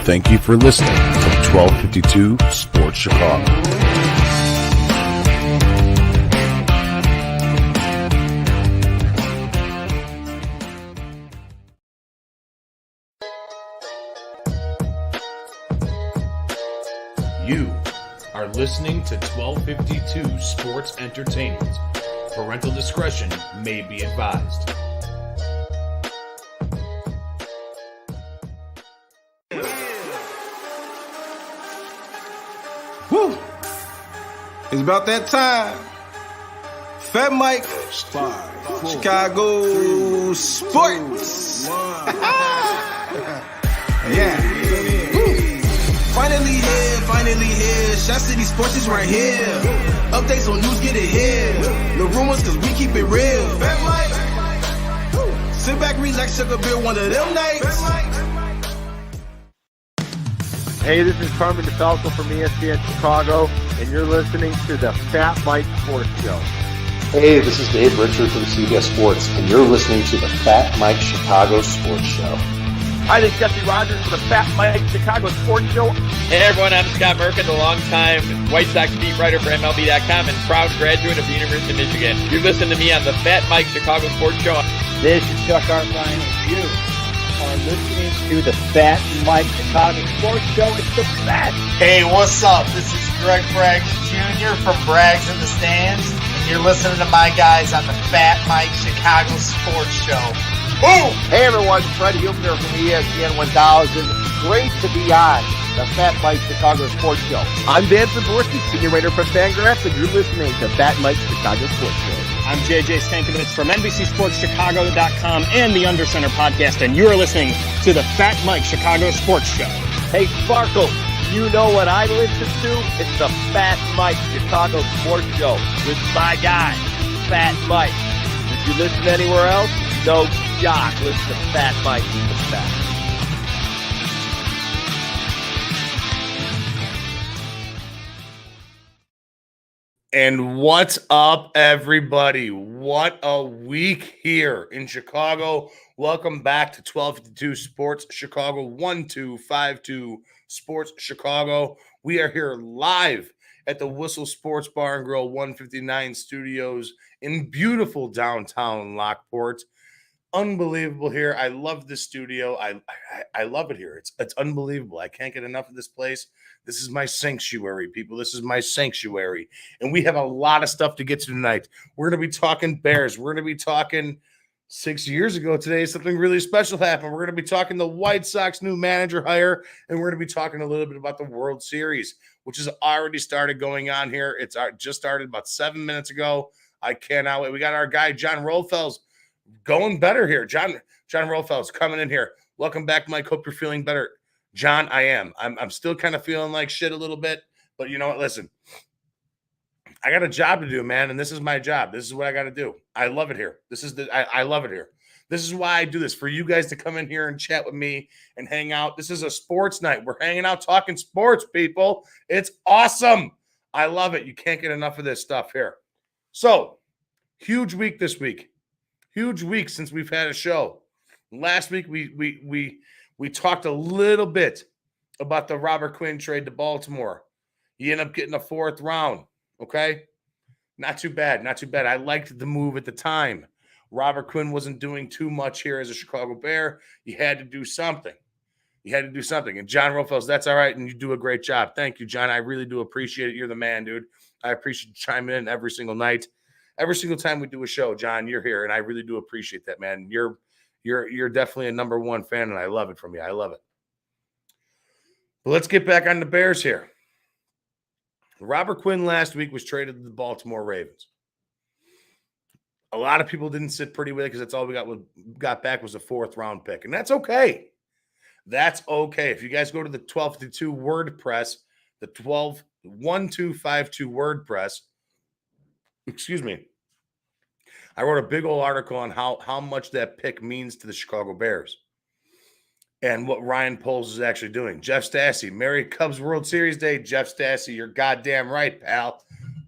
Thank you for listening to 1252 Sports Chicago. You are listening to 1252 Sports Entertainment. Parental discretion may be advised. Woo! It's about that time. FatMike, Chicago Sports. Yeah. Woo. Finally here. Shot City Sports is right here. Updates on news, get it here. No rumors, cause we keep it real. FatMike. Sit back, relax, sugar beer one of them nights. Hey, this is Carmen DeFalco from ESPN Chicago, and you're listening to the FatMike Sports Show. Hey, this is Dave Richard from CBS Sports, and you're listening to the FatMike Chicago Sports Show. Hi, this is Jesse Rogers for the FatMike Chicago Sports Show. Hey everyone, I'm Scott Merkin, the longtime White Sox beat writer for MLB.com and proud graduate of the University of Michigan. You're listening to me on the FatMike Chicago Sports Show. This is Chuck Arfine. You are listening to the FatMike Chicago Sports Show. It's the best. Hey, what's up? This is Greg Braggs Jr. from Braggs in the Stands, and you're listening to my guys on the FatMike Chicago Sports Show. Boom! Hey everyone, Fred Huebner from ESPN 1000. Great to be on the FatMike Chicago Sports Show. I'm Dan Zaborski, senior writer for Fangraphs, and you're listening to FatMike Chicago Sports Show. I'm JJ Stankovitz from NBCSportsChicago.com and the Undercenter podcast, and you're listening to the FatMike Chicago Sports Show. Hey Sparkle, you know what I listen to? It's the FatMike Chicago Sports Show with my guy, Fat Mike. If you listen anywhere else, no jock. Listen to Fat Mike. He's the best. And what's up, everybody? What a week here in Chicago. Welcome back to 1252 Sports Chicago, 1252 Sports Chicago. We are here live at the Whistle Sports Bar and Grill 159 Studios in beautiful downtown Lockport. Unbelievable here. I love this studio. I love it here. It's unbelievable. I can't get enough of this place. This is my sanctuary, people. This is my sanctuary. And we have a lot of stuff to get to tonight. We're going to be talking Bears. We're going to be talking 6 years ago today. Something really special happened. We're going to be talking the White Sox new manager hire, and we're going to be talking a little bit about the World Series, which has already started going on here. It's just started about 7 minutes ago. I cannot wait. We got our guy, John Rolfels, going better here. John Rolfels coming in here. Welcome back, Mike. Hope you're feeling better. John, I am. I'm still kind of feeling like shit a little bit, but you know what? Listen, I got a job to do, man, and this is my job. This is what I got to do. I love it here. I love it here. This is why I do this, for you guys to come in here and chat with me and hang out. This is a sports night. We're hanging out talking sports, people. It's awesome. I love it. You can't get enough of this stuff here. So, huge week this week. Huge week since we've had a show. Last week we talked a little bit about the Robert Quinn trade to Baltimore. He ended up getting a fourth round, okay? Not too bad, not too bad. I liked the move at the time. Robert Quinn wasn't doing too much here as a Chicago Bear. He had to do something. And John Rolfels, that's all right, and you do a great job. Thank you, John. I really do appreciate it. You're the man, dude. I appreciate you chiming in every single night. Every single time we do a show, John, you're here, and I really do appreciate that, man. You're definitely a number one fan, and I love it from you. I love it. But let's get back on the Bears here. Robert Quinn last week was traded to the Baltimore Ravens. A lot of people didn't sit pretty with it because that's all we got back was a fourth-round pick, and that's okay. That's okay. If you guys go to the 1252 WordPress, the 1252 WordPress, excuse me, I wrote a big old article on how much that pick means to the Chicago Bears and what Ryan Poles is actually doing. Jeff Stassi, Merry Cubs World Series Day. Jeff Stassi, you're goddamn right, pal.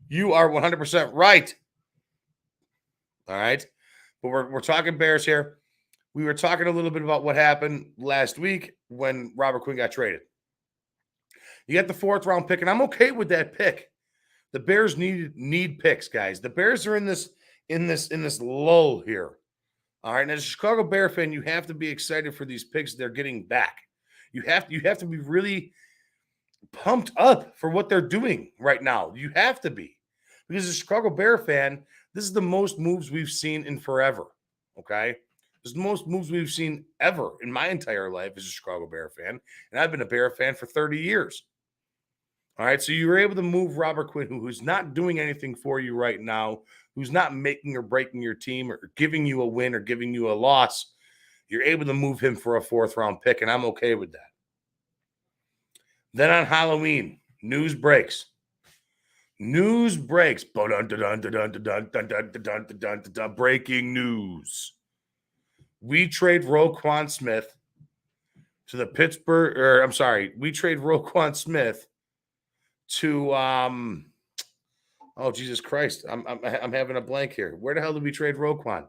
You are 100% right. All right? But we're talking Bears here. We were talking a little bit about what happened last week when Robert Quinn got traded. You got the 4th round pick, and I'm okay with that pick. The Bears need picks, guys. The Bears are in this lull here. All right. And as a Chicago Bear fan, you have to be excited for these picks they're getting back. You have to be really pumped up for what they're doing right now. You have to be. Because as a Chicago Bear fan, this is the most moves we've seen in forever. Okay. This is the most moves we've seen ever in my entire life as a Chicago Bear fan. And I've been a Bear fan for 30 years. All right, so you were able to move Robert Quinn, who's not doing anything for you right now, who's not making or breaking your team or giving you a win or giving you a loss. You're able to move him for a 4th round pick, and I'm okay with that. Then on Halloween, news breaks. Breaking news. We trade Roquan Smith to the Pittsburgh, or I'm sorry, we trade Roquan Smith to oh Jesus Christ, I'm having a blank here. Where the hell did we trade Roquan?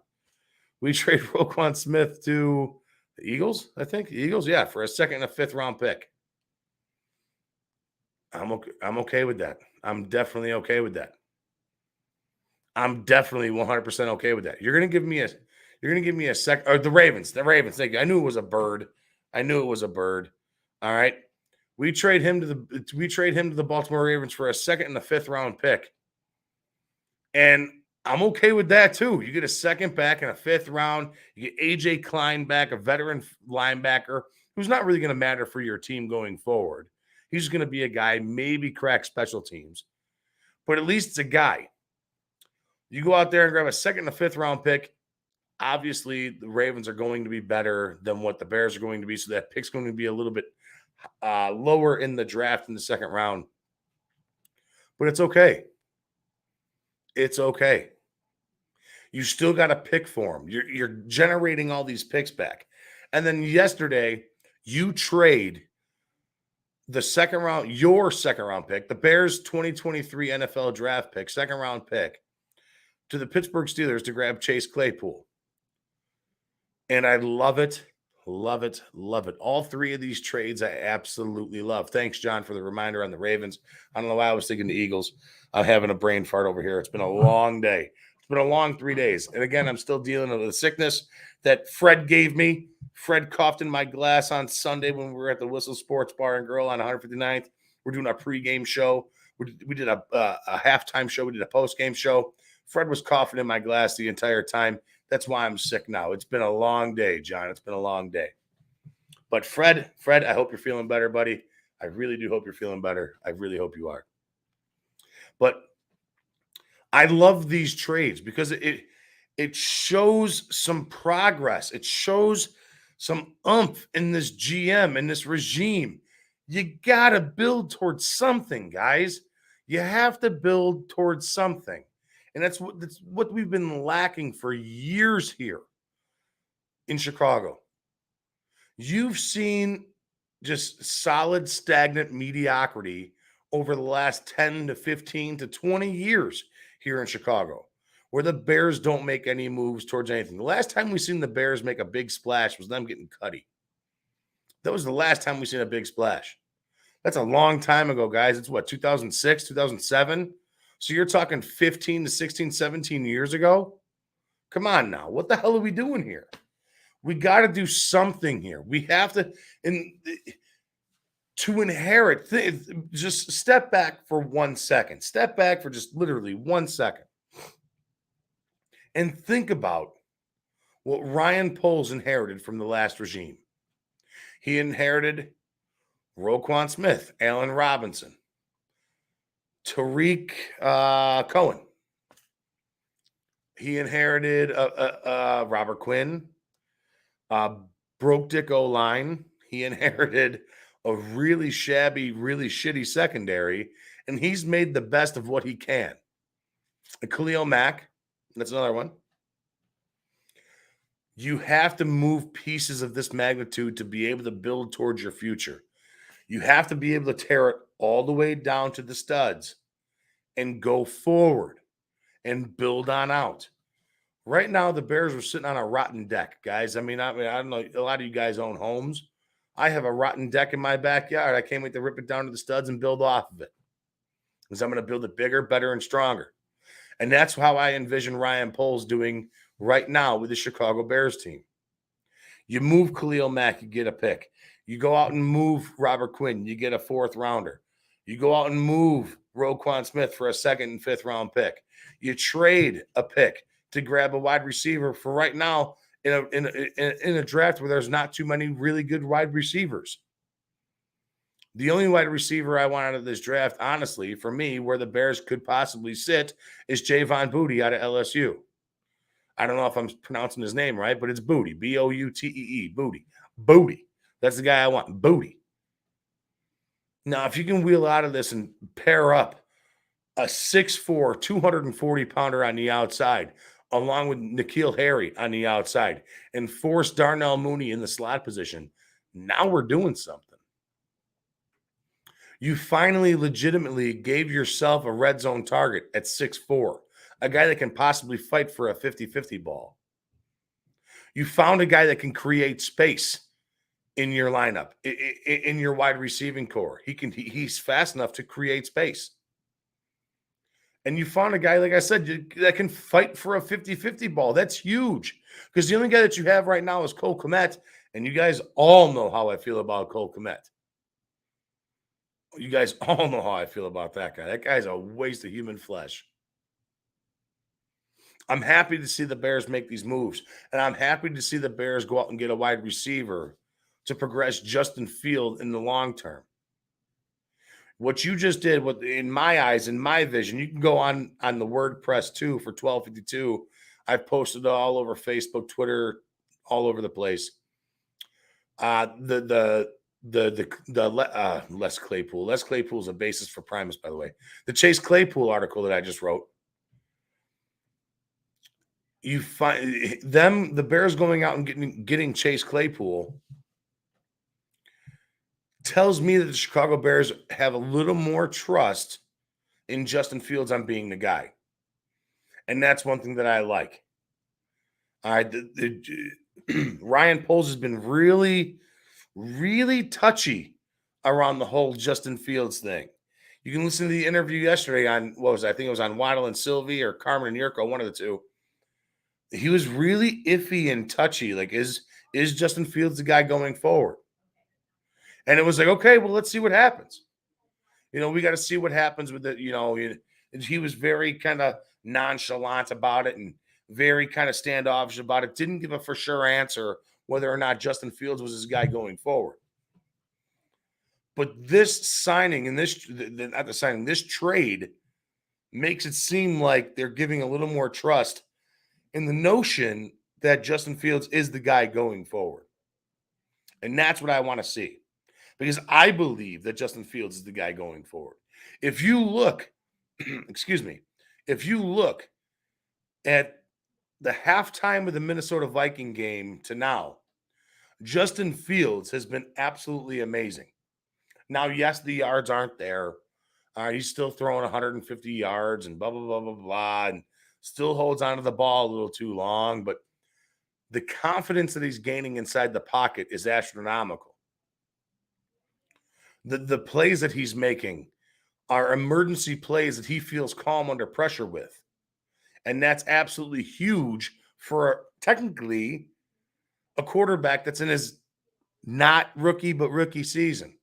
We trade Roquan Smith to the Eagles, I think. Eagles, yeah, for a 2nd and a 5th round pick. I'm okay with that. I'm definitely okay with that. I'm definitely 100% okay with that. You're gonna give me a sec, or the Ravens. Thank you. I knew it was a bird. All right. We trade him to the Baltimore Ravens for a 2nd and a 5th round pick. And I'm okay with that too. You get a 2nd back and a 5th round. You get AJ Klein back, a veteran linebacker who's not really going to matter for your team going forward. He's going to be a guy, maybe crack special teams, but at least it's a guy. You go out there and grab a 2nd and a 5th round pick. Obviously, the Ravens are going to be better than what the Bears are going to be, so that pick's going to be a little bit lower in the draft in the 2nd round. But it's okay. It's okay. You still got to pick for them. You're generating all these picks back. And then yesterday, you trade the 2nd round, your 2nd round pick, the Bears 2023 NFL draft pick, 2nd round pick, to the Pittsburgh Steelers to grab Chase Claypool. And I love it. Love it. Love it. All 3 of these trades I absolutely love. Thanks, John, for the reminder on the Ravens. I don't know why I was thinking the Eagles. I'm having a brain fart over here. It's been a long day. It's been a long 3 days. And again, I'm still dealing with the sickness that Fred gave me. Fred coughed in my glass on Sunday when we were at the Whistle Sports Bar and Grill on 159th. We're doing our pregame show. We did a halftime show. We did a postgame show. Fred was coughing in my glass the entire time. That's why I'm sick now. It's been a long day, John. It's been a long day. But Fred, I hope you're feeling better, buddy. I really do hope you're feeling better. I really hope you are. But I love these trades because it shows some progress. It shows some oomph in this GM, in this regime. You got to build towards something, guys. You have to build towards something. And that's what we've been lacking for years here in Chicago. You've seen just solid, stagnant mediocrity over the last 10 to 15 to 20 years here in Chicago, where the Bears don't make any moves towards anything. The last time we seen the Bears make a big splash was them getting Cuddy. That was the last time we seen a big splash. That's a long time ago, guys. It's what, 2006, 2007? So you're talking 15 to 16, 17 years ago? Come on now. What the hell are we doing here? We got to do something here. We have to, to inherit, just step back for 1 second. Step back for just literally 1 second. And think about what Ryan Poles inherited from the last regime. He inherited Roquan Smith, Allen Robinson, Tariq Cohen. He inherited Robert Quinn, broke dick O-line. He inherited a really shabby, really shitty secondary, and he's made the best of what he can. Khalil Mack, that's another one. You have to move pieces of this magnitude to be able to build towards your future. You have to be able to tear it all the way down to the studs and go forward and build on out. Right now, the Bears are sitting on a rotten deck, guys. I mean, I don't know. A lot of you guys own homes. I have a rotten deck in my backyard. I can't wait to rip it down to the studs and build off of it. Because I'm going to build it bigger, better, and stronger. And that's how I envision Ryan Poles doing right now with the Chicago Bears team. You move Khalil Mack, you get a pick. You go out and move Robert Quinn, you get a 4th rounder. You go out and move Roquan Smith for a 2nd and 5th round pick. You trade a pick to grab a wide receiver for right now in a draft where there's not too many really good wide receivers. The only wide receiver I want out of this draft, honestly, for me, where the Bears could possibly sit, is Javon Booty out of LSU. I don't know if I'm pronouncing his name right, but it's Booty, Boutee, Booty. Booty. That's the guy I want, Booty. Now, if you can wheel out of this and pair up a 6'4", 240-pounder on the outside, along with N'Keal Harry on the outside, and force Darnell Mooney in the slot position, now we're doing something. You finally legitimately gave yourself a red zone target at 6'4", a guy that can possibly fight for a 50-50 ball. You found a guy that can create space in your lineup, in your wide receiving core. He's fast enough to create space. And you found a guy, like I said, that can fight for a 50-50 ball. That's huge. Because the only guy that you have right now is Cole Kmet, and you guys all know how I feel about Cole Kmet. You guys all know how I feel about that guy. That guy's a waste of human flesh. I'm happy to see the Bears make these moves, and I'm happy to see the Bears go out and get a wide receiver to progress Justin Field in the long term. What you just did, in my eyes, in my vision, you can go on the WordPress too for 1252. I've posted it all over Facebook, Twitter, all over the place. Les Claypool. Les Claypool is a basis for Primus, by the way. The Chase Claypool article that I just wrote. You find the Bears going out and getting Chase Claypool tells me that the Chicago Bears have a little more trust in Justin Fields on being the guy. And that's one thing that I like. All right. Ryan Poles has been really, really touchy around the whole Justin Fields thing. You can listen to the interview yesterday on, I think it was on Waddle and Sylvie or Carmen and Yurko, one of the two. He was really iffy and touchy. Like, is Justin Fields the guy going forward? And it was like, okay, well, let's see what happens. We got to see what happens with it. He was very kind of nonchalant about it and very kind of standoffish about it. Didn't give a for sure answer whether or not Justin Fields was his guy going forward. But this signing and this trade makes it seem like they're giving a little more trust in the notion that Justin Fields is the guy going forward. And that's what I want to see. Because I believe that Justin Fields is the guy going forward. If you look, if you look at the halftime of the Minnesota Viking game to now, Justin Fields has been absolutely amazing. Now, yes, the yards aren't there. He's still throwing 150 yards and blah, blah, blah, blah, blah, and still holds onto the ball a little too long. But the confidence that he's gaining inside the pocket is astronomical. The plays that he's making are emergency plays that he feels calm under pressure with. And that's absolutely huge for technically a quarterback that's in his not rookie, but rookie season.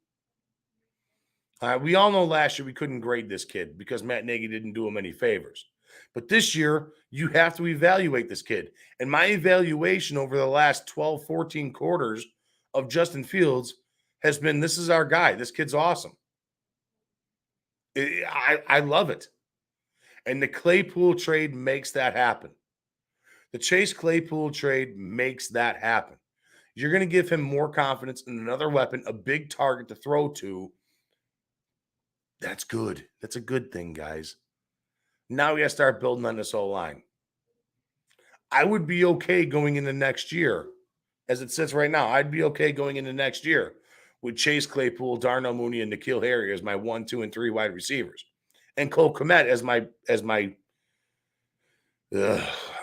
We all know last year we couldn't grade this kid because Matt Nagy didn't do him any favors. But this year, you have to evaluate this kid. And my evaluation over the last 12, 14 quarters of Justin Fields has been, this is our guy. This kid's awesome. I love it. And the Claypool trade makes that happen. The Chase Claypool trade makes that happen. You're going to give him more confidence in another weapon, a big target to throw to. That's good. That's a good thing, guys. Now we got to start building on this whole line. I would be okay going into next year. As it sits right now, I'd be okay going into next year with Chase Claypool, Darnell Mooney, and N'Keal Harry as my 1, 2, and 3 wide receivers. And Cole Kmet as my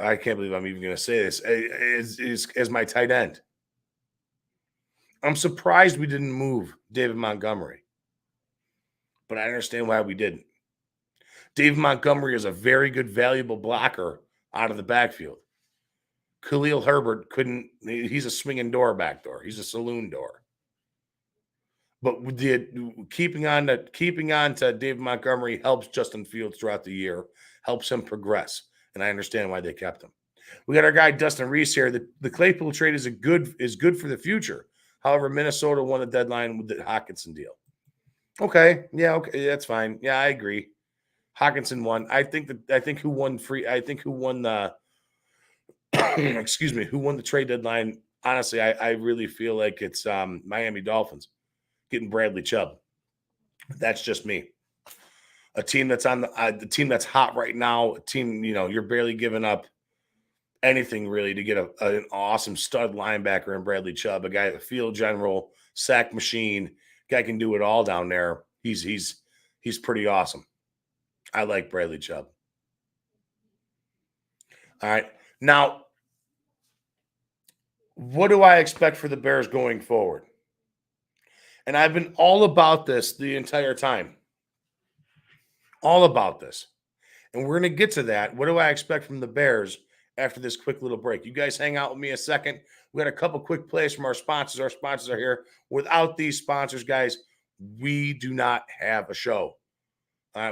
I can't believe I'm even going to say this, as my tight end. I'm surprised we didn't move David Montgomery, but I understand why we didn't. David Montgomery is a very good, valuable blocker out of the backfield. Khalil Herbert couldn't. He's a swinging door back door. He's a saloon door. But keeping on to David Montgomery helps Justin Fields throughout the year, helps him progress, and I understand why they kept him. We got our guy Dustin Reese here. The Claypool trade is good for the future. However, Minnesota won the deadline with the Hockenson deal. Okay, that's fine. Yeah, I agree. Hockenson won. I think who won the who won the trade deadline? Honestly, I really feel like it's Miami Dolphins getting Bradley Chubb. That's just me. A team that's on the team that's hot right now. A team, you're barely giving up anything really to get an awesome stud linebacker in Bradley Chubb, a guy, a field general, sack machine. Guy can do it all down there. He's pretty awesome. I like Bradley Chubb. All right. Now, what do I expect for the Bears going forward? And I've been all about this the entire time. All about this. And we're going to get to that. What do I expect from the Bears after this quick little break? You guys hang out with me a second. We got a couple quick plays from our sponsors. Our sponsors are here. Without these sponsors, guys, we do not have a show.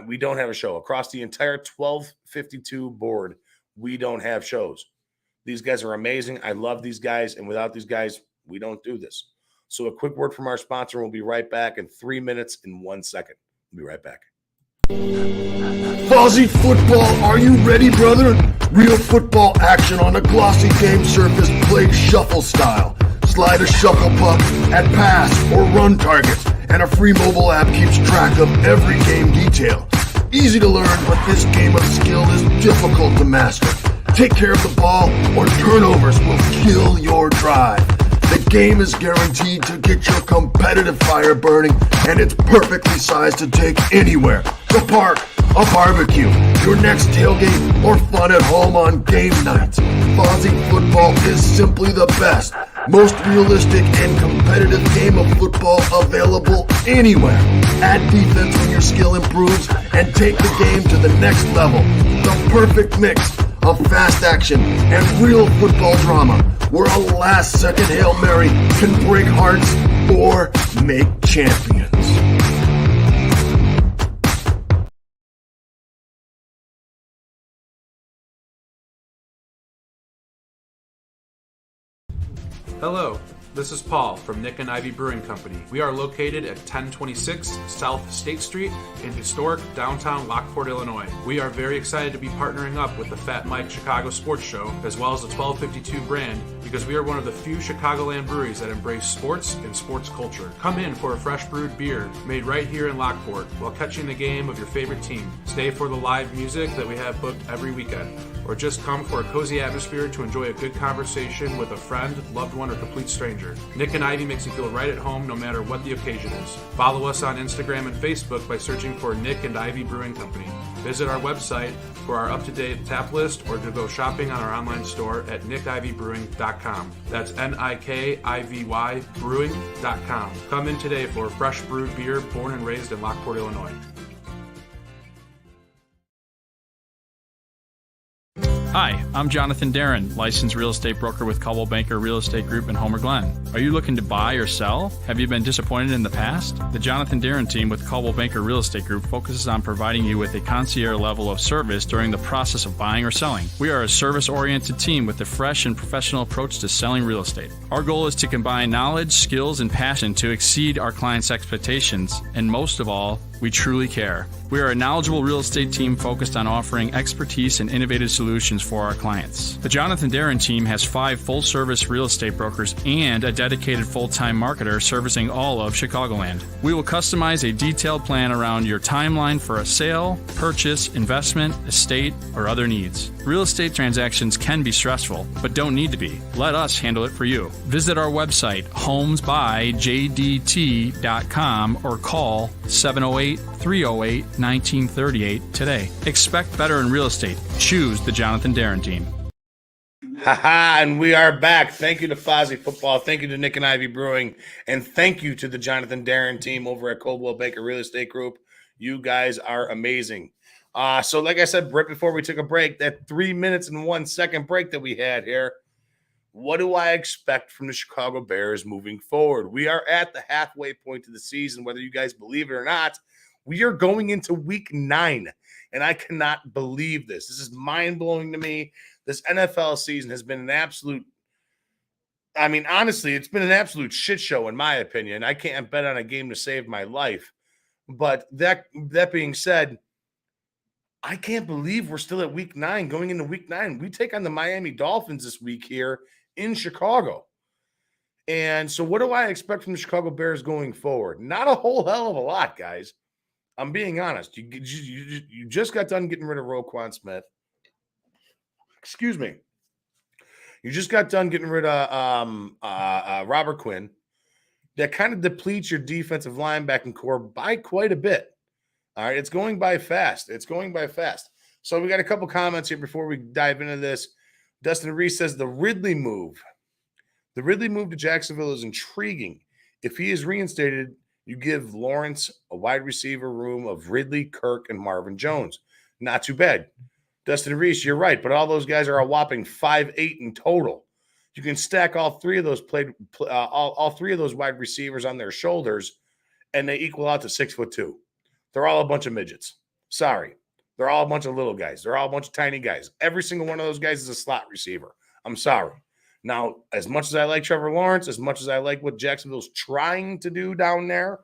We don't have a show. Across the entire 1252 board, we don't have shows. These guys are amazing. I love these guys. And without these guys, we don't do this. So a quick word from our sponsor. We'll be right back in 3 minutes and 1 second. We'll be right back. Fozzie Football, are you ready, brother? Real football action on a glossy game surface played shuffle style. Slide a shuffle puck at pass or run targets, and a free mobile app keeps track of every game detail. Easy to learn, but this game of skill is difficult to master. Take care of the ball or turnovers will kill your drive. The game is guaranteed to get your competitive fire burning, and it's perfectly sized to take anywhere. The park, a barbecue, your next tailgate, or fun at home on game nights. Fozzie Football is simply the best, most realistic and competitive game of football available anywhere. Add defense when your skill improves and take the game to the next level. The perfect mix of fast action and real football drama, where a last-second Hail Mary can break hearts or make champions. Hello, this is Paul from Nick and Ivy Brewing Company. We are located at 1026 South State Street in historic downtown Lockport, Illinois. We are very excited to be partnering up with the FatMike Chicago Sports Show, as well as the 1252 brand, because we are one of the few Chicagoland breweries that embrace sports and sports culture. Come in for a fresh brewed beer made right here in Lockport while catching the game of your favorite team. Stay for the live music that we have booked every weekend, or just come for a cozy atmosphere to enjoy a good conversation with a friend, loved one, or complete stranger. Nick and Ivy makes you feel right at home no matter what the occasion is. Follow us on Instagram and Facebook by searching for Nick and Ivy Brewing Company. Visit our website for our up-to-date tap list, or to go shopping on our online store at nickivybrewing.com. That's Nikivy brewing.com. Come in today for fresh brewed beer born and raised in Lockport, Illinois. Hi, I'm Jonathan Darren, licensed real estate broker with Coldwell Banker Real Estate Group in Homer Glen. Are you looking to buy or sell? Have you been disappointed in the past? The Jonathan Darren team with Coldwell Banker Real Estate Group focuses on providing you with a concierge level of service during the process of buying or selling. We are a service-oriented team with a fresh and professional approach to selling real estate. Our goal is to combine knowledge, skills, and passion to exceed our clients' expectations, and most of all, we truly care. We are a knowledgeable real estate team focused on offering expertise and innovative solutions for our clients. The Jonathan Darren team has 5 full-service real estate brokers and a dedicated full-time marketer servicing all of Chicagoland. We will customize a detailed plan around your timeline for a sale, purchase, investment, estate, or other needs. Real estate transactions can be stressful, but don't need to be. Let us handle it for you. Visit our website, homesbyjdt.com, or call 708-308-1938 today. Expect better in real estate. Choose the Jonathan Darren team. Haha, and we are back. Thank you to Fozzie Football. Thank you to Nick and Ivy Brewing. And thank you to the Jonathan Darren team over at Coldwell Banker Real Estate Group. You guys are amazing. So like I said, right before we took a break, that 3 minutes and 1 second break that we had here, what do I expect from the Chicago Bears moving forward? We are at the halfway point of the season, whether you guys believe it or not. We are going into week 9, and I cannot believe this. This is mind-blowing to me. This NFL season has been an absolute, I mean, honestly, it's been an absolute shit show in my opinion. I can't bet on a game to save my life. But that being said, I can't believe we're still at week 9, going into week 9. We take on the Miami Dolphins this week here in Chicago. And so what do I expect from the Chicago Bears going forward? Not a whole hell of a lot, guys. I'm being honest. You just got done getting rid of Roquan Smith. Excuse me. You just got done getting rid of Robert Quinn. That kind of depletes your defensive linebacking core by quite a bit. All right, it's going by fast. So we got a couple comments here before we dive into this. Dustin Reese says the Ridley move to Jacksonville is intriguing. If he is reinstated, you give Lawrence a wide receiver room of Ridley, Kirk, and Marvin Jones. Not too bad. Dustin Reese, you're right, but all those guys are a whopping 5'8" in total. You can stack all three of those all three of those wide receivers on their shoulders, and they equal out to 6'2". They're all a bunch of midgets. Sorry. They're all a bunch of little guys. They're all a bunch of tiny guys. Every single one of those guys is a slot receiver. I'm sorry. Now, as much as I like Trevor Lawrence, as much as I like what Jacksonville's trying to do down there,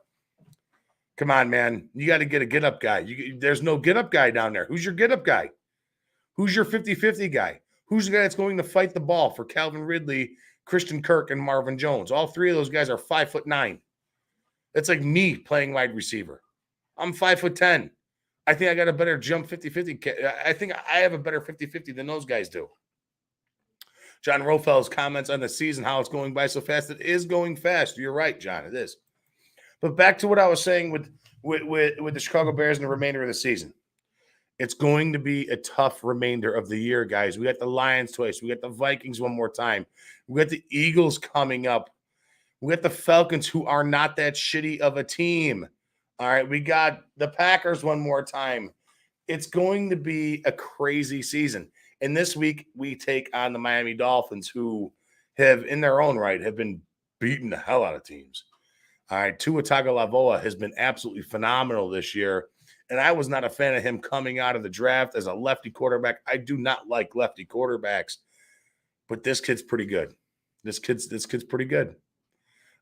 come on, man. You got to get a get-up guy. There's no get-up guy down there. Who's your get-up guy? Who's your 50-50 guy? Who's the guy that's going to fight the ball for Calvin Ridley, Christian Kirk, and Marvin Jones? All three of those guys are 5'9". That's like me playing wide receiver. I'm 5'10". I think I got a better jump 50-50. I think I have a better 50-50 than those guys do. John Rofel's comments on the season, how it's going by so fast. It is going fast. You're right, John. It is. But back to what I was saying with the Chicago Bears and the remainder of the season. It's going to be a tough remainder of the year, guys. We got the Lions twice. We got the Vikings one more time. We got the Eagles coming up. We got the Falcons, who are not that shitty of a team. All right, we got the Packers one more time. It's going to be a crazy season. And this week, we take on the Miami Dolphins, who have, in their own right, have been beating the hell out of teams. All right, Tua Tagovailoa has been absolutely phenomenal this year. And I was not a fan of him coming out of the draft as a lefty quarterback. I do not like lefty quarterbacks, but this kid's pretty good. This kid's pretty good.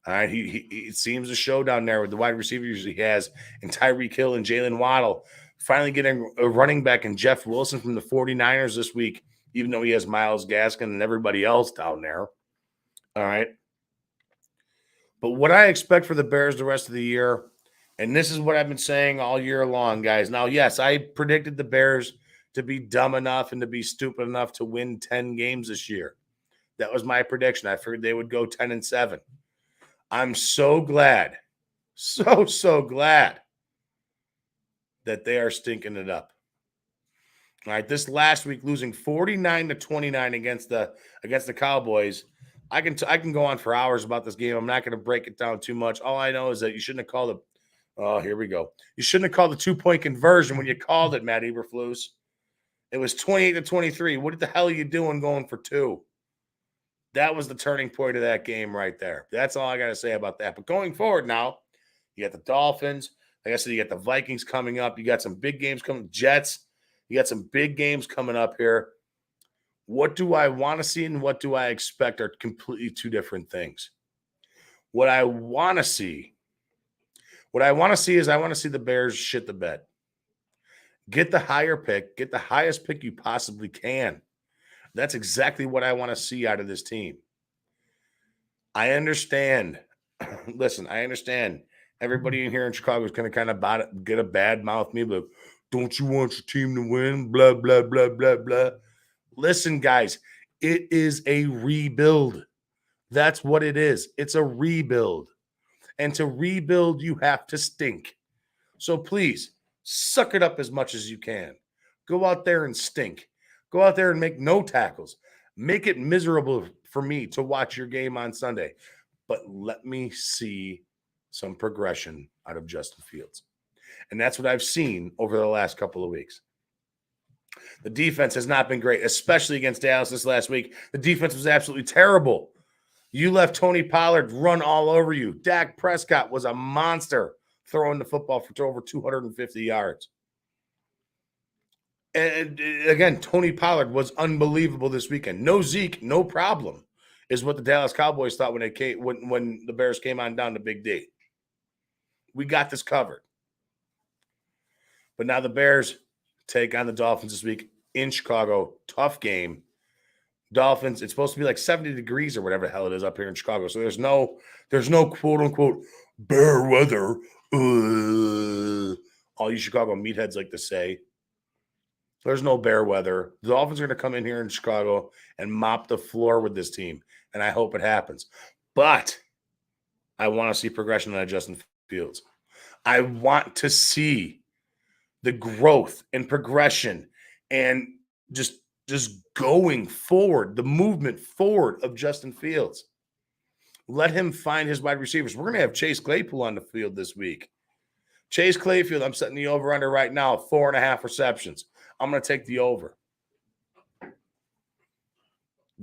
All right, he seems to show down there with the wide receivers he has, and Tyreek Hill and Jalen Waddle. Finally getting a running back in Jeff Wilson from the 49ers this week, even though he has Myles Gaskin and everybody else down there. All right. But what I expect for the Bears the rest of the year, and this is what I've been saying all year long, guys. Now, yes, I predicted the Bears to be dumb enough and to be stupid enough to win 10 games this year. That was my prediction. I figured they would go 10-7. I'm so glad, so glad that they are stinking it up. All right, this last week, losing 49-29 against the Cowboys. I can go on for hours about this game. I'm not going to break it down too much. All I know is that you shouldn't have called it. Oh, here we go. You shouldn't have called the 2-point conversion when you called it, Matt Eberflus. It was 28-23. What the hell are you doing going for 2? That was the turning point of that game right there. That's all I got to say about that. But going forward now, you got the Dolphins. Like I said, you got the Vikings coming up. You got some big games coming. Jets. You got some big games coming up here. What do I want to see and what do I expect are completely two different things. What I want to see is I want to see the Bears shit the bed. Get the higher pick. Get the highest pick you possibly can. That's exactly what I want to see out of this team. I understand. Listen, I understand. Everybody in here in Chicago is going to kind of get a bad mouth me, but don't you want your team to win? Blah, blah, blah, blah, blah. Listen, guys, it is a rebuild. That's what it is. It's a rebuild. And to rebuild, you have to stink. So please, suck it up as much as you can. Go out there and stink. Go out there and make no tackles. Make it miserable for me to watch your game on Sunday. But let me see some progression out of Justin Fields. And that's what I've seen over the last couple of weeks. The defense has not been great, especially against Dallas this last week. The defense was absolutely terrible. You left Tony Pollard run all over you. Dak Prescott was a monster throwing the football for over 250 yards. And again, Tony Pollard was unbelievable this weekend. No Zeke, no problem, is what the Dallas Cowboys thought when the Bears came on down to Big D. We got this covered. But now the Bears take on the Dolphins this week in Chicago. Tough game. Dolphins, it's supposed to be like 70 degrees or whatever the hell it is up here in Chicago. So there's no quote unquote bear weather. All you Chicago meatheads like to say. There's no bear weather. The Dolphins are going to come in here in Chicago and mop the floor with this team. And I hope it happens. But I want to see progression on Justin Fields. I want to see the growth and progression and just going forward, the movement forward of Justin Fields. Let him find his wide receivers. We're going to have Chase Claypool on the field this week. Chase Clayfield, I'm setting the over-under right now, 4.5 receptions. I'm going to take the over.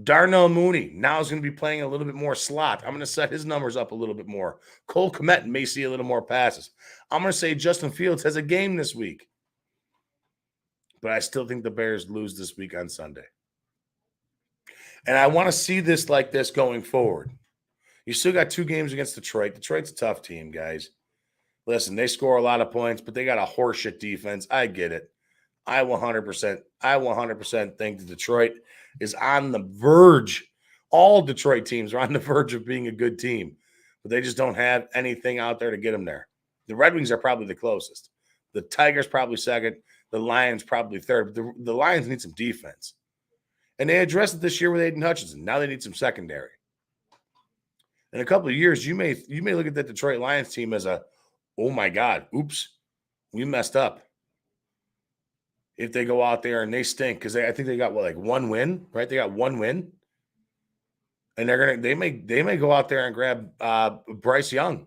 Darnell Mooney now is going to be playing a little bit more slot. I'm going to set his numbers up a little bit more. Cole Kmet may see a little more passes. I'm going to say Justin Fields has a game this week. But I still think the Bears lose this week on Sunday. And I want to see this like this going forward. You still got 2 games against Detroit. Detroit's a tough team, guys. Listen, they score a lot of points, but they got a horseshit defense. I get it. I 100% think that Detroit is on the verge. All Detroit teams are on the verge of being a good team, but they just don't have anything out there to get them there. The Red Wings are probably the closest. The Tigers probably second. The Lions probably third. But the Lions need some defense. And they addressed it this year with Aiden Hutchinson. Now they need some secondary. In a couple of years, you may look at that Detroit Lions team as oh my God, oops, we messed up. If they go out there and they stink, because I think they got one win, right? They got one win, and they may go out there and grab Bryce Young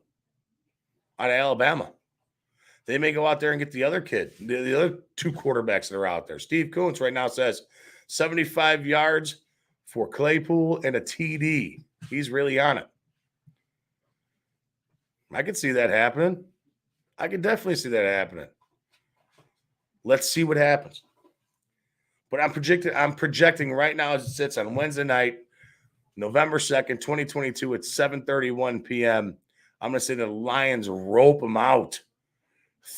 out of Alabama. They may go out there and get the other kid, the other 2 quarterbacks that are out there. Steve Kuntz right now says 75 yards for Claypool and a TD. He's really on it. I could see that happening. I could definitely see that happening. Let's see what happens. But I'm projecting right now as it sits on Wednesday night, November 2nd, 2022 at 7:31 p.m. I'm going to say the Lions rope them out.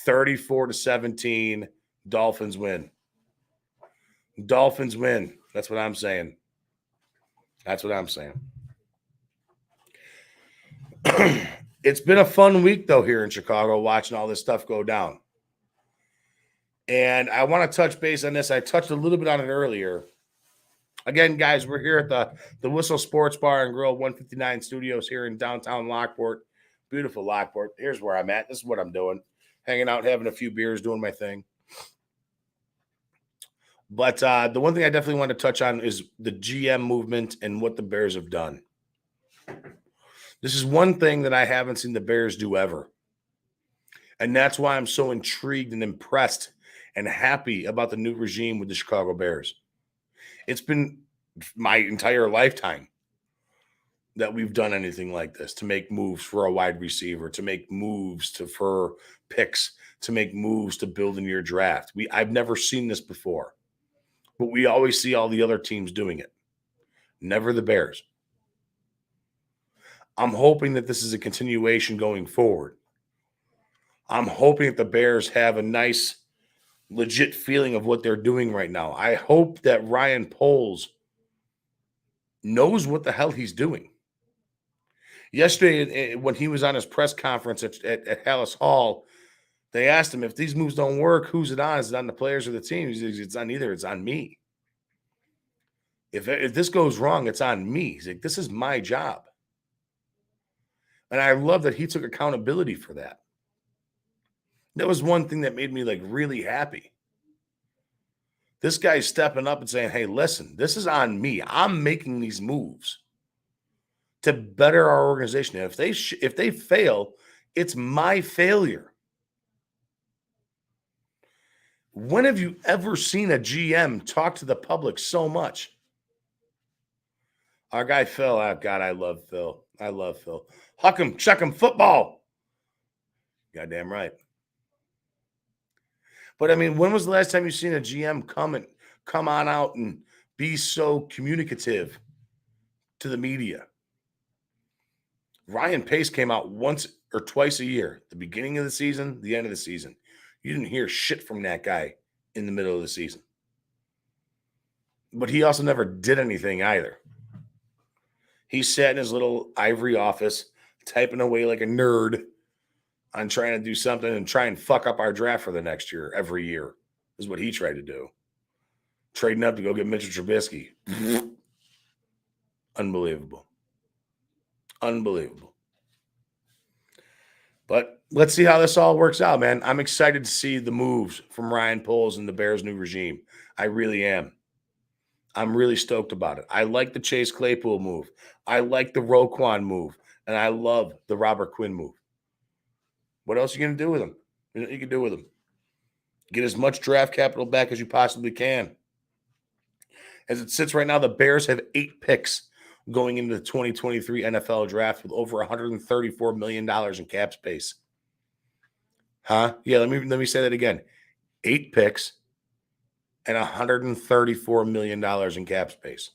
34-17, Dolphins win. Dolphins win. That's what I'm saying. It's been a fun week, though, here in Chicago, watching all this stuff go down. And I want to touch base on this. I touched a little bit on it earlier. Again, guys, we're here at the Whistle Sports Bar and Grill 159 Studios here in downtown Lockport. Beautiful Lockport. Here's where I'm at. This is what I'm doing. Hanging out, having a few beers, doing my thing. But the one thing I definitely want to touch on is the GM movement and what the Bears have done. This is one thing that I haven't seen the Bears do ever. And that's why I'm so intrigued and impressed and happy about the new regime with the Chicago Bears. It's been my entire lifetime that we've done anything like this, to make moves for a wide receiver, to make moves for picks, to make moves to build in your draft. I've never seen this before, but we always see all the other teams doing it. Never the Bears. I'm hoping that this is a continuation going forward. I'm hoping that the Bears have a nice, legit feeling of what they're doing right now. I hope that Ryan Poles knows what the hell he's doing. Yesterday, when he was on his press conference at Hallis Hall, they asked him, if these moves don't work, who's it on? Is it on the players or the team? He says, it's on either. It's on me. If this goes wrong, it's on me. He's like, this is my job. And I love that he took accountability for that. That was one thing that made me really happy. This guy's stepping up and saying, hey, listen, this is on me. I'm making these moves to better our organization. And if they fail, it's my failure. When have you ever seen a GM talk to the public so much? Our guy Phil, oh God, I love Phil. I love Phil. Huck him, chuck him, football. Goddamn right. But I mean, when was the last time you seen a GM come on out and be so communicative to the media? Ryan Pace came out once or twice a year, the beginning of the season, the end of the season. You didn't hear shit from that guy in the middle of the season. But he also never did anything either. He sat in his little ivory office, typing away like a nerd on trying to do something and try and fuck up our draft for the next year, every year, is what he tried to do. Trading up to go get Mitchell Trubisky. Unbelievable. Unbelievable. But let's see how this all works out, man. I'm excited to see the moves from Ryan Poles and the Bears' new regime. I really am. I'm really stoked about it. I like the Chase Claypool move. I like the Roquan move. And I love the Robert Quinn move. What else are you going to do with him? You can do with him. Get as much draft capital back as you possibly can. As it sits right now, the Bears have 8 picks going into the 2023 NFL draft with over $134 million in cap space. Huh? Yeah, let me say that again. 8 picks and $134 million in cap space.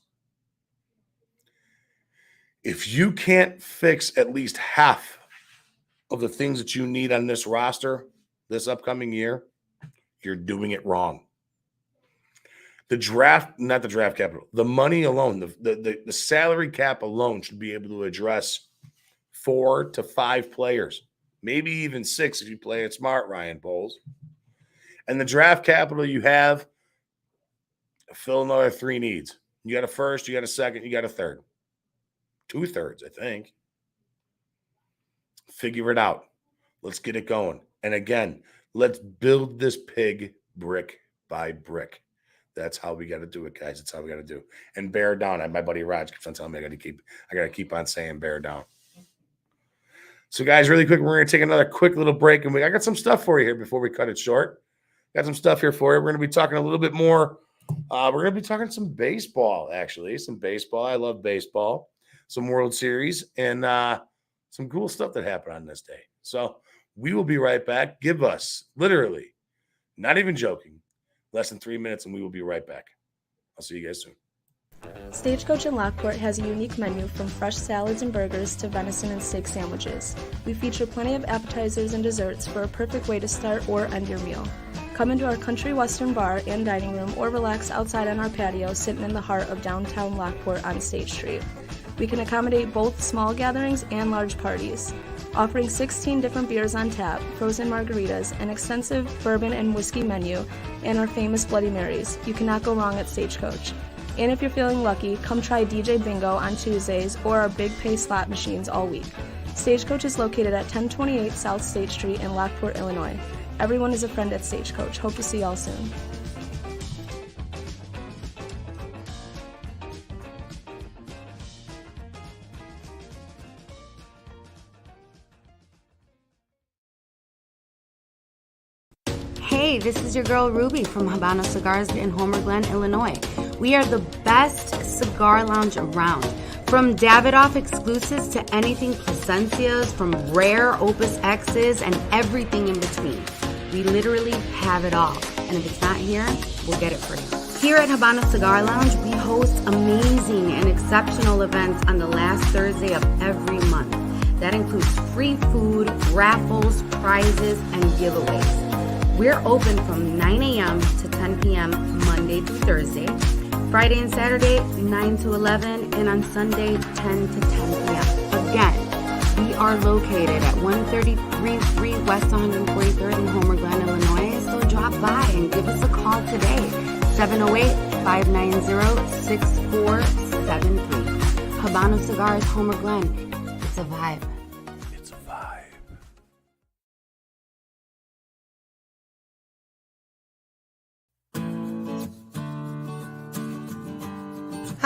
If you can't fix at least half of the things that you need on this roster this upcoming year, you're doing it wrong. The draft, not the draft capital, the money alone, the salary cap alone should be able to address 4 to 5 players, maybe even 6 if you play it smart, Ryan Poles. And the draft capital you have, fill another 3 needs. You got a first, you got a second, you got a third. 2 thirds, I think. Figure it out. Let's get it going. And again, let's build this pig brick by brick. That's how we got to do it, guys. That's how we got to do. And bear down. My buddy Raj keeps on telling me I got to keep on saying bear down. So, guys, really quick, we're going to take another quick little break, and I got some stuff for you here before we cut it short. Got some stuff here for you. We're going to be talking a little bit more. We're going to be talking some baseball, actually. Some baseball. I love baseball. Some World Series and some cool stuff that happened on this day. So we will be right back. Give us literally, not even joking, less than 3 minutes, and we will be right back. I'll see you guys soon. Stagecoach in Lockport has a unique menu from fresh salads and burgers to venison and steak sandwiches. We feature plenty of appetizers and desserts for a perfect way to start or end your meal. Come into our country western bar and dining room or relax outside on our patio sitting in the heart of downtown Lockport on State Street. We can accommodate both small gatherings and large parties. Offering 16 different beers on tap, frozen margaritas, an extensive bourbon and whiskey menu, and our famous Bloody Marys. You cannot go wrong at Stagecoach. And if you're feeling lucky, come try DJ Bingo on Tuesdays or our Big Pay slot machines all week. Stagecoach is located at 1028 South State Street in Lockport, Illinois. Everyone is a friend at Stagecoach. Hope to see y'all soon. Hey, this is your girl Ruby from Habano Cigars in Homer Glen, Illinois. We are the best cigar lounge around. From Davidoff exclusives to anything Placencias, from rare Opus X's and everything in between. We literally have it all. And if it's not here, we'll get it for you. Here at Habano Cigar Lounge, we host amazing and exceptional events on the last Thursday of every month. That includes free food, raffles, prizes, and giveaways. We're open from 9 a.m. to 10 p.m. Monday through Thursday, Friday and Saturday 9 to 11, and on Sunday 10 to 10 p.m. Again, we are located at 133 West 143rd in Homer Glen, Illinois, so drop by and give us a call today, 708-590-6473. Habano Cigars, Homer Glen. It's a vibe. It's a vibe.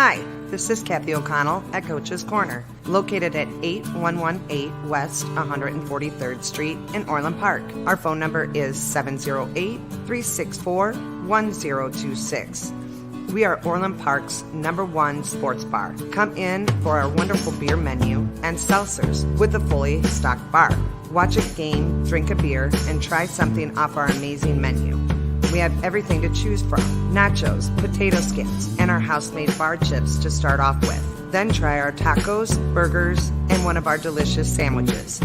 Hi, this is Kathy O'Connell at Coach's Corner, located at 8118 West 143rd Street in Orland Park. Our phone number is 708-364-1026. We are Orland Park's #1 sports bar. Come in for our wonderful beer menu and seltzers with a fully stocked bar. Watch a game, drink a beer, and try something off our amazing menu. We have everything to choose from: nachos, potato skins, and our house-made bar chips to start off with. Then try our tacos, burgers, and one of our delicious sandwiches.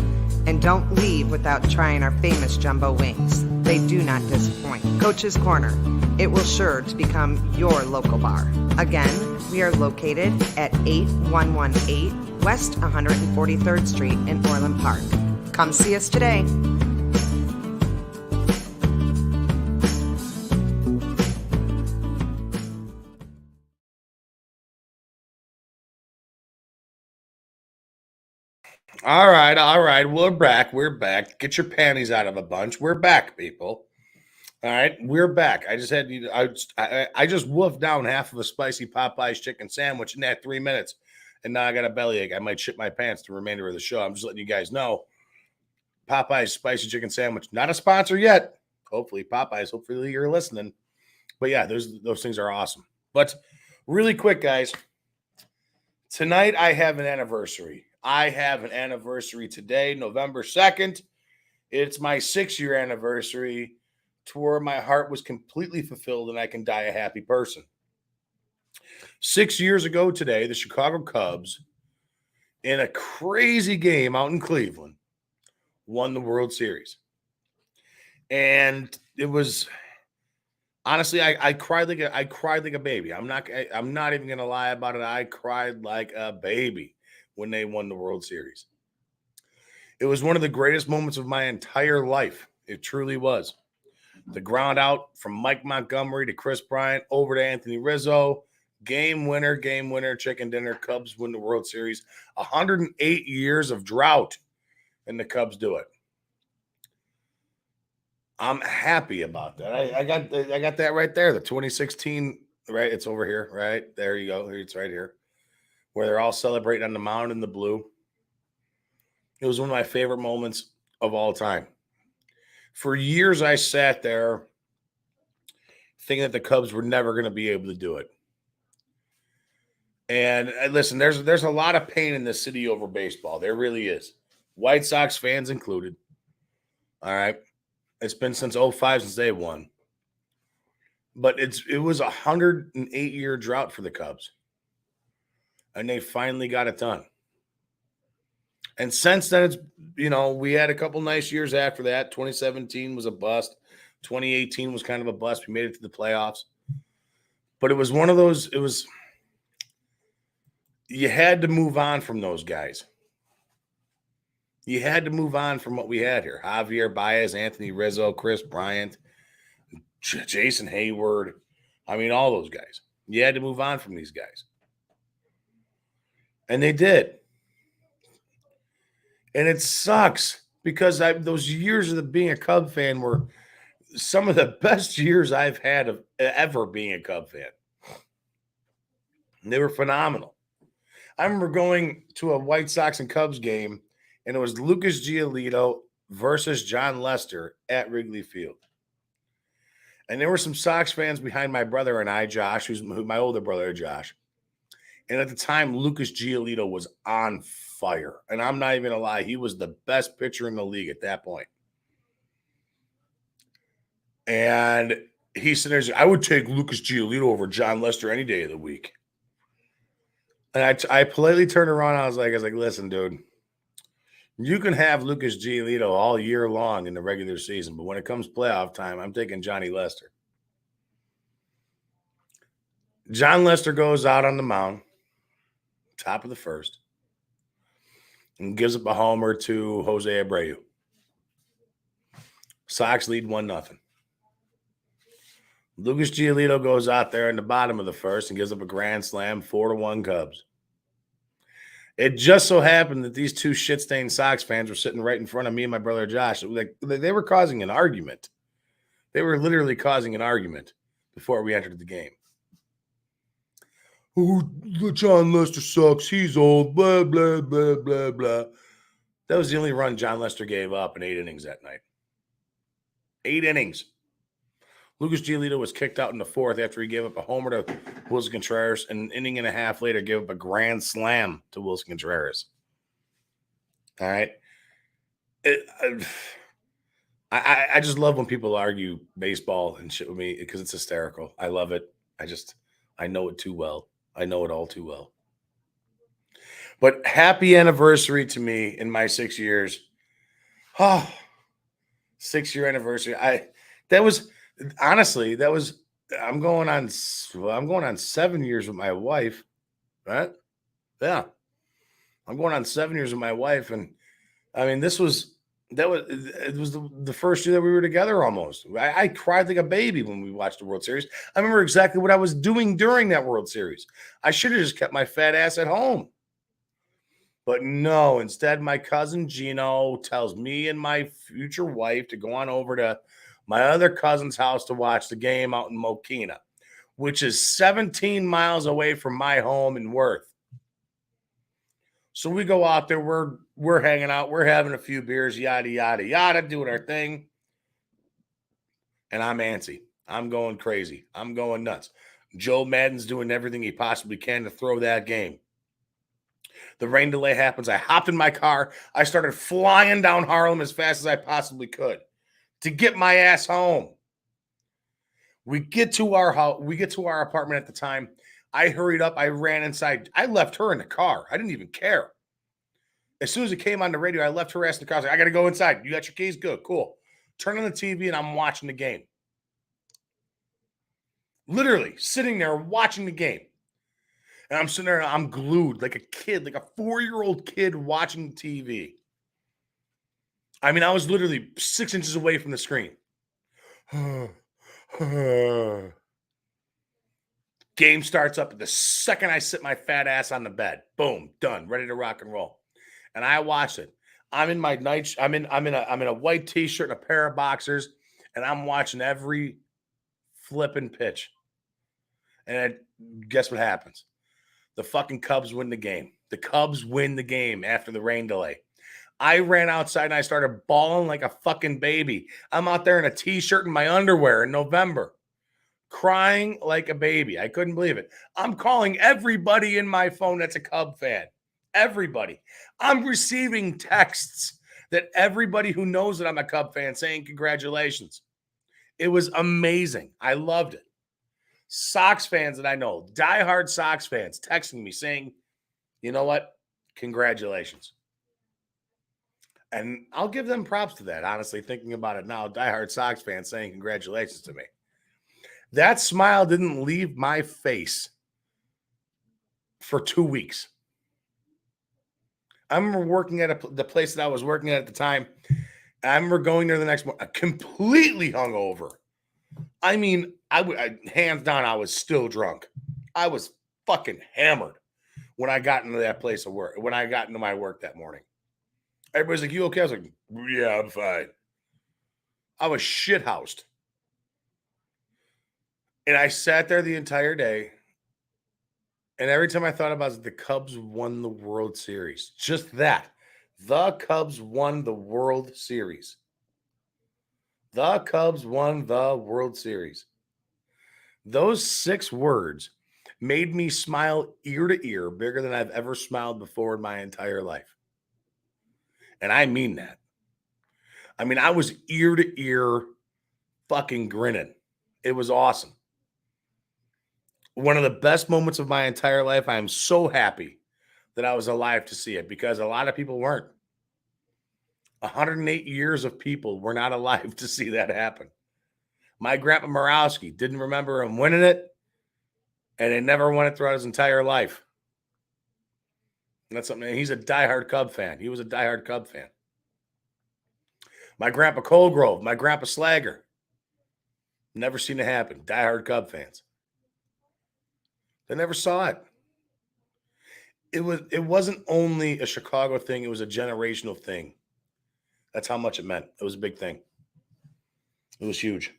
And don't leave without trying our famous jumbo wings. They do not disappoint. Coach's Corner. It will sure to become your local bar. Again, we are located at 8118 West 143rd Street in Orland Park. Come see us today. All right. We're back. Get your panties out of a bunch. We're back, people. All right, we're back. I just wolfed down half of a spicy Popeye's chicken sandwich in that 3 minutes, and now I got a bellyache. I might shit my pants the remainder of the show. I'm just letting you guys know. Popeye's spicy chicken sandwich, not a sponsor yet. Hopefully, Popeyes. Hopefully, you're listening. But yeah, those things are awesome. But really quick, guys. Tonight I have an anniversary. I have an anniversary today, November 2nd. It's my 6-year anniversary to where my heart was completely fulfilled and I can die a happy person. 6 years ago today, the Chicago Cubs, in a crazy game out in Cleveland, won the World Series. And it was honestly, I cried like a baby. I'm not even gonna lie about it. I cried like a baby when they won the World Series. It was one of the greatest moments of my entire life. It truly was. The ground out from Mike Montgomery to Chris Bryant over to Anthony Rizzo. Game winner, chicken dinner. Cubs win the World Series. 108 years of drought, and the Cubs do it. I'm happy about that. I got that right there. The 2016, right? It's over here, right? There you go. It's right here, where they're all celebrating on the mound in the blue. It was one of my favorite moments of all time. For years, I sat there thinking that the Cubs were never going to be able to do it. And listen, there's a lot of pain in this city over baseball. There really is. White Sox fans included. All right. It's been since 2005 since they won. But it was a 108-year drought for the Cubs. And they finally got it done. And since then, it's, we had a couple nice years after that. 2017 was a bust. 2018 was kind of a bust. We made it to the playoffs. But it was one of those, you had to move on from those guys. You had to move on from what we had here. Javier Baez, Anthony Rizzo, Chris Bryant, Jason Hayward. I mean, all those guys. You had to move on from these guys. And they did. And it sucks because those years of being a Cub fan were some of the best years I've had of ever being a Cub fan. And they were phenomenal. I remember going to a White Sox and Cubs game, and it was Lucas Giolito versus John Lester at Wrigley Field. And there were some Sox fans behind my brother and I, Josh, who's my older brother, Josh. And at the time, Lucas Giolito was on fire. And I'm not even going to lie, he was the best pitcher in the league at that point. And he said, I would take Lucas Giolito over John Lester any day of the week. And I politely turned around. I was like, listen, dude, you can have Lucas Giolito all year long in the regular season, but when it comes playoff time, I'm taking Johnny Lester. John Lester goes out on the mound, top of the first, and gives up a homer to Jose Abreu. Sox lead 1-0. Lucas Giolito goes out there in the bottom of the first and gives up a grand slam, 4-1 Cubs. It just so happened that these two shit-stained Sox fans were sitting right in front of me and my brother Josh. They were causing an argument. They were literally causing an argument before we entered the game. oh, John Lester sucks. He's old. Blah, blah, blah, blah, blah. That was the only run John Lester gave up in 8 innings that night. 8 innings. Lucas Giolito was kicked out in the 4th after he gave up a homer to Wilson Contreras, and an inning and a half later gave up a grand slam to Wilson Contreras. All right. I just love when people argue baseball and shit with me because it's hysterical. I love it. I know it too well. I know it all too well. But happy anniversary to me in my 6 years. Oh, 6-year anniversary. I'm going on 7 years with my wife, right? Yeah. I'm going on 7 years with my wife. And I mean, it was the first year that we were together almost. I cried like a baby when we watched the World Series. I remember exactly what I was doing during that World Series. I should have just kept my fat ass at home. But no, instead, my cousin Gino tells me and my future wife to go on over to my other cousin's house to watch the game out in Mokina, which is 17 miles away from my home in Worth. So we go out there, we're hanging out, we're having a few beers, yada, yada, yada, doing our thing. And I'm antsy. I'm going crazy. I'm going nuts. Joe Madden's doing everything he possibly can to throw that game. The rain delay happens. I hopped in my car. I started flying down Harlem as fast as I possibly could to get my ass home. We get to our house. We get to our apartment at the time. I hurried up. I ran inside. I left her in the car. I didn't even care. As soon as it came on the radio, I left her ass in the car. I was like, I got to go inside. You got your keys? Good. Cool. Turn on the TV and I'm watching the game. Literally sitting there watching the game. And I'm sitting there and I'm glued like a kid, like a 4-year-old kid watching TV. I mean, I was literally 6 inches away from the screen. Game starts up the second I sit my fat ass on the bed. Boom, done, ready to rock and roll. And I watched it. I'm in my night. I'm in a white t-shirt and a pair of boxers, and I'm watching every flipping pitch. And guess what happens? The fucking Cubs win the game. The Cubs win the game after the rain delay. I ran outside and I started bawling like a fucking baby. I'm out there in a t-shirt and my underwear in November, crying like a baby. I couldn't believe it. I'm calling everybody in my phone that's a Cub fan. Everybody. I'm receiving texts that everybody who knows that I'm a Cub fan saying congratulations. It was amazing. I loved it. Sox fans that I know, diehard Sox fans, texting me saying, you know what? Congratulations. And I'll give them props to that, honestly, thinking about it now. Diehard Sox fans saying congratulations to me. That smile didn't leave my face for 2 weeks. I remember working at the place that I was working at the time. I remember going there the next morning, completely hungover. I mean, I hands down, I was still drunk. I was fucking hammered when I got into that place of work, when I got into my work that morning. Everybody's like, you okay? I was like, yeah, I'm fine. I was shithoused. And I sat there the entire day. And every time I thought about it, the Cubs won the World Series. Just that. The Cubs won the World Series. The Cubs won the World Series. Those 6 words made me smile ear to ear bigger than I've ever smiled before in my entire life. And I mean that. I mean, I was ear to ear fucking grinning. It was awesome. One of the best moments of my entire life. I am so happy that I was alive to see it because a lot of people weren't. 108 years of people were not alive to see that happen. My grandpa Morawski didn't remember him winning it, and he never won it throughout his entire life. And that's something. He's a diehard Cub fan. He was a diehard Cub fan. My grandpa Colgrove, my grandpa Slagger, never seen it happen. Diehard Cub fans. They never saw it. It wasn't only a Chicago thing, it was a generational thing. That's how much it meant. It was a big thing. It was huge.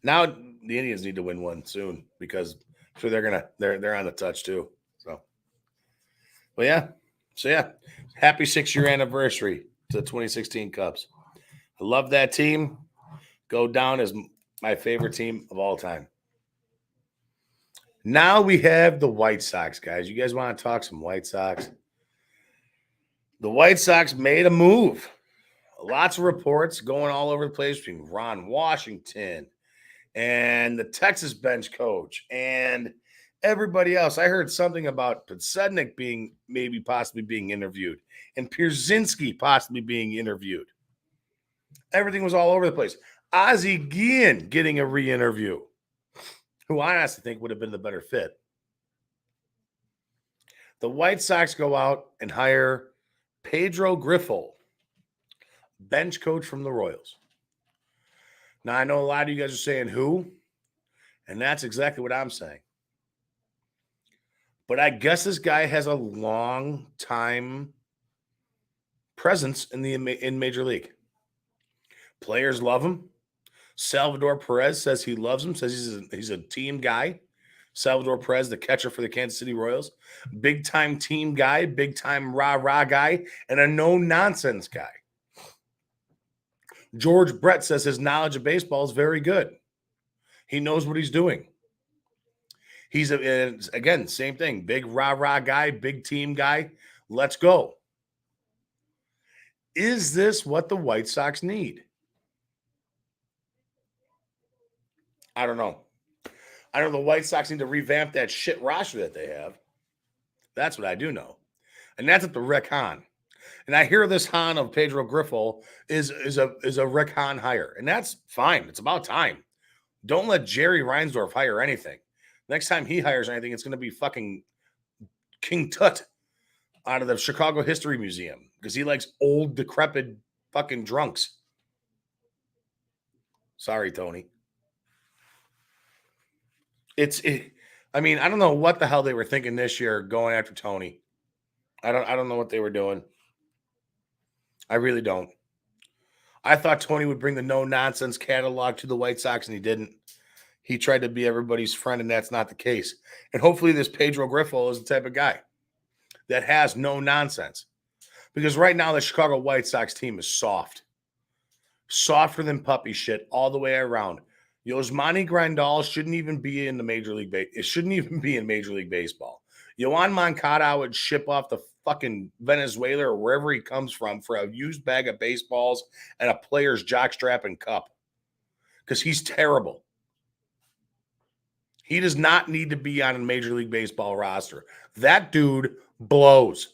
Now the Indians need to win one soon because So they're on the touch too. So, well, yeah. So yeah, happy 6-year anniversary to the 2016 Cubs. I love that team. Go down as my favorite team of all time. Now we have the White Sox, guys. You guys want to talk some White Sox? The White Sox made a move. Lots of reports going all over the place between Ron Washington and the Texas bench coach and everybody else. I heard something about Podsednik possibly being interviewed and Pierzynski possibly being interviewed. Everything was all over the place. Ozzie Guillen getting a re-interview, who I honestly think would have been the better fit. The White Sox go out and hire Pedro Griffol, bench coach from the Royals. Now, I know a lot of you guys are saying who, and that's exactly what I'm saying. But I guess this guy has a long time presence in Major League. Players love him. Salvador Perez says he loves him, says he's a team guy. Salvador Perez, the catcher for the Kansas City Royals. Big-time team guy, big-time rah-rah guy, and a no-nonsense guy. George Brett says his knowledge of baseball is very good. He knows what he's doing. He's, again, same thing. Big rah-rah guy, big team guy. Let's go. Is this what the White Sox need? I don't know. I know the White Sox need to revamp that shit roster that they have. That's what I do know. And that's at the Rick Hahn. And I hear this Hahn of Pedro Griffol is a Rick Hahn hire. And that's fine. It's about time. Don't let Jerry Reinsdorf hire anything. Next time he hires anything, it's going to be fucking King Tut out of the Chicago History Museum because he likes old, decrepit fucking drunks. Sorry, Tony. I mean, I don't know what the hell they were thinking this year going after Tony. I don't know what they were doing. I really don't. I thought Tony would bring the no-nonsense catalog to the White Sox, and he didn't. He tried to be everybody's friend, and that's not the case. And hopefully this Pedro Griffol is the type of guy that has no nonsense. Because right now the Chicago White Sox team is soft. Softer than puppy shit all the way around. Yasmani Grandal shouldn't even be in the Major League It shouldn't even be in Major League Baseball. Yohan Moncada would ship off the fucking Venezuela or wherever he comes from for a used bag of baseballs and a player's jockstrap and cup. Because he's terrible. He does not need to be on a Major League Baseball roster. That dude blows.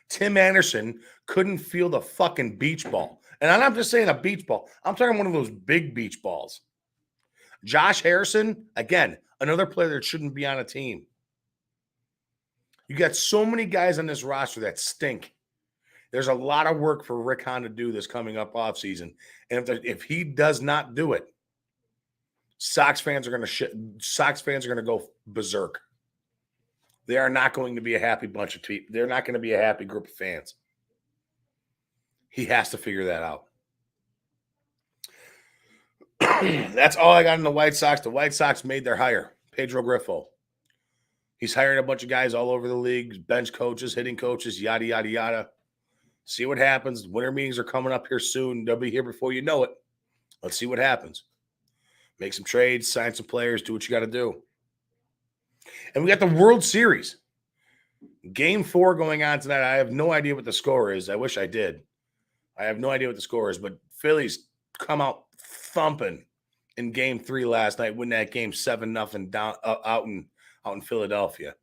Tim Anderson couldn't feel the fucking beach ball. And I'm not just saying a beach ball. I'm talking one of those big beach balls. Josh Harrison, again, another player that shouldn't be on a team. You got so many guys on this roster that stink. There's a lot of work for Rick Hahn to do this coming up offseason. And if he does not do it, Sox fans are going to go berserk. They are not going to be a happy bunch of people. They're not going to be a happy group of fans. He has to figure that out. That's all I got in the White Sox. The White Sox made their hire, Pedro Griffol. He's hiring a bunch of guys all over the league, bench coaches, hitting coaches, yada, yada, yada. See what happens. Winter meetings are coming up here soon. They'll be here before you know it. Let's see what happens. Make some trades, sign some players, do what you got to do. And we got the World Series. Game 4 going on tonight. I have no idea what the score is. I wish I did. I have no idea what the score is, but Phillies come out thumping in Game 3 last night, winning that game 7-0 down out in Philadelphia.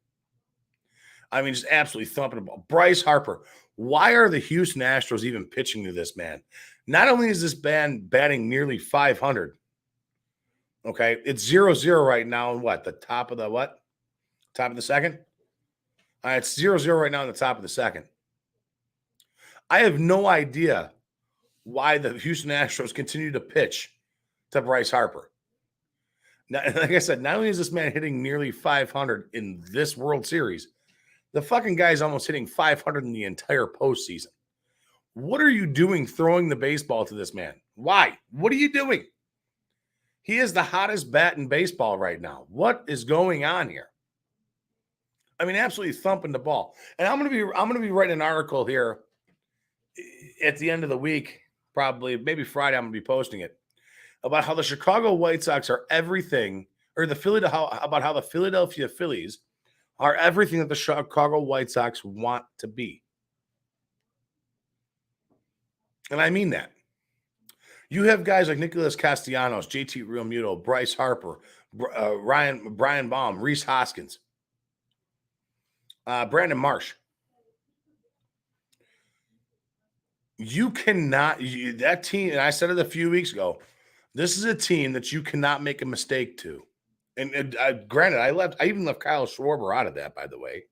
I mean, just absolutely thumping the ball. Bryce Harper. Why are the Houston Astros even pitching to this man? Not only is this band batting nearly 500, okay, it's 0-0 right now in what? The top of the what? Top of the second? It's 0-0 right now in the top of the second. I have no idea why the Houston Astros continue to pitch to Bryce Harper. Now, like I said, not only is this man hitting nearly 500 in this World Series, the fucking guy's almost hitting 500 in the entire postseason. What are you doing throwing the baseball to this man? Why? What are you doing? He is the hottest bat in baseball right now. What is going on here? I mean, absolutely thumping the ball. And I'm gonna be writing an article here at the end of the week, probably maybe Friday. I'm gonna be posting it about how the Chicago White Sox are everything, or about how the Philadelphia Phillies are everything that the Chicago White Sox want to be. And I mean that. You have guys like Nicholas Castellanos, JT Realmuto, Bryce Harper, Brian Baum, Rhys Hoskins, Brandon Marsh. You cannot, that team, and I said it a few weeks ago, this is a team that you cannot make a mistake to. And granted, I even left Kyle Schwarber out of that, by the way.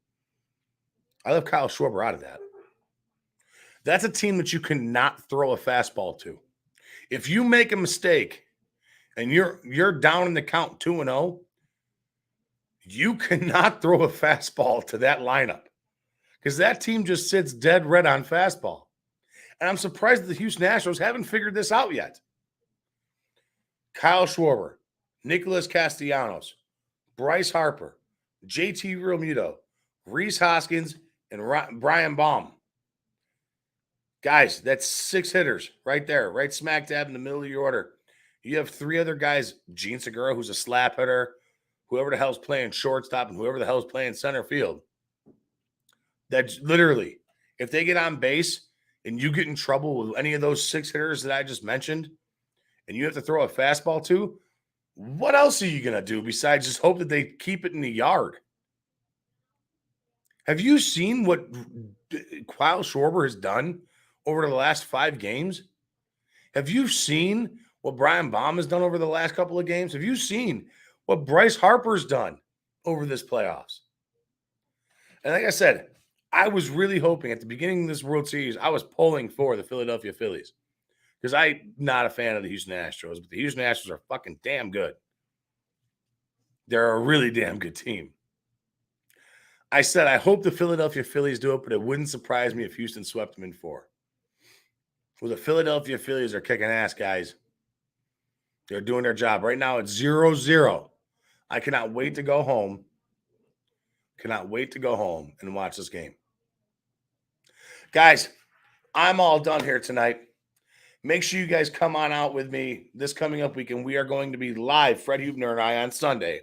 I left Kyle Schwarber out of that. That's a team that you cannot throw a fastball to. If you make a mistake and you're down in the count 2-0, you cannot throw a fastball to that lineup because that team just sits dead red on fastball. And I'm surprised that the Houston Astros haven't figured this out yet. Kyle Schwarber, Nicholas Castellanos, Bryce Harper, JT Realmuto, Rhys Hoskins, and Brian Baum. Guys, that's 6 hitters right there, right smack dab in the middle of your order. You have 3 other guys, Gene Segura, who's a slap hitter, whoever the hell's playing shortstop, and whoever the hell's playing center field. That's literally, if they get on base and you get in trouble with any of those 6 hitters that I just mentioned, and you have to throw a fastball to, what else are you going to do besides just hope that they keep it in the yard? Have you seen what Kyle Schwarber has done over the last 5 games? Have you seen what Brian Baum has done over the last couple of games? Have you seen what Bryce Harper's done over this playoffs? And like I said, I was really hoping at the beginning of this World Series, I was pulling for the Philadelphia Phillies because I'm not a fan of the Houston Astros, but the Houston Astros are fucking damn good. They're a really damn good team. I said, I hope the Philadelphia Phillies do it, but it wouldn't surprise me if Houston swept them in 4. Well, the Philadelphia Phillies are kicking ass, guys. They're doing their job. Right now, it's 0-0. I cannot wait to go home. Cannot wait to go home and watch this game. Guys, I'm all done here tonight. Make sure you guys come on out with me this coming up weekend. We are going to be live, Fred Hubner and I, on Sunday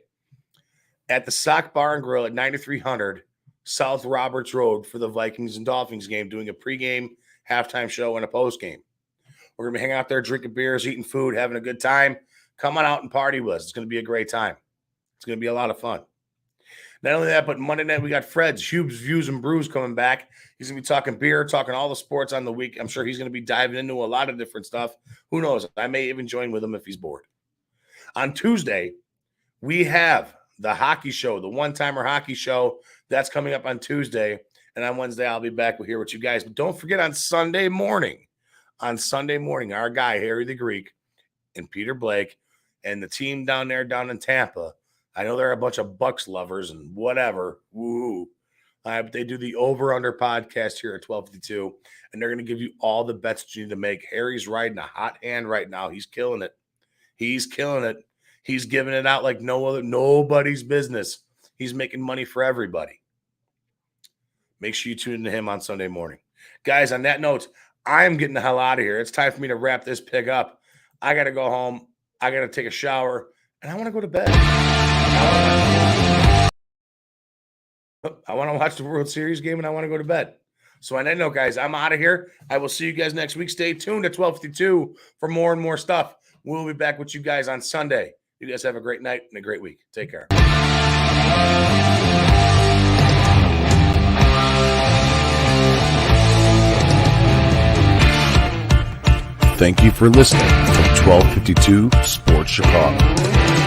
at the Sock Bar and Grill at 9300 South Roberts Road for the Vikings and Dolphins game, doing a pregame, halftime show, and a postgame. We're going to be hanging out there, drinking beers, eating food, having a good time. Come on out and party with us. It's going to be a great time. It's going to be a lot of fun. Not only that, but Monday night we got Fred's Hube's Views and Brews coming back. He's going to be talking beer, talking all the sports on the week. I'm sure he's going to be diving into a lot of different stuff. Who knows? I may even join with him if he's bored. On Tuesday, we have the hockey show, the one-timer hockey show. That's coming up on Tuesday. And on Wednesday, I'll be back here with you guys. But don't forget on Sunday morning, our guy, Harry the Greek, and Peter Blake, and the team down in Tampa, I know they're a bunch of Bucks lovers and whatever. Woo. But they do the over-under podcast here at 1252, and they're going to give you all the bets that you need to make. Harry's riding a hot hand right now. He's killing it. He's giving it out like nobody's business. He's making money for everybody. Make sure you tune into him on Sunday morning. Guys, on that note, I'm getting the hell out of here. It's time for me to wrap this pig up. I got to go home. I got to take a shower, and I want to go to bed. I want to watch the World Series game, and I want to go to bed. So on that note, guys, I'm out of here. I will see you guys next week. Stay tuned at 1252 for more and more stuff. We'll be back with you guys on Sunday. You guys have a great night and a great week. Take care. Thank you for listening to 1252 Sports Chicago.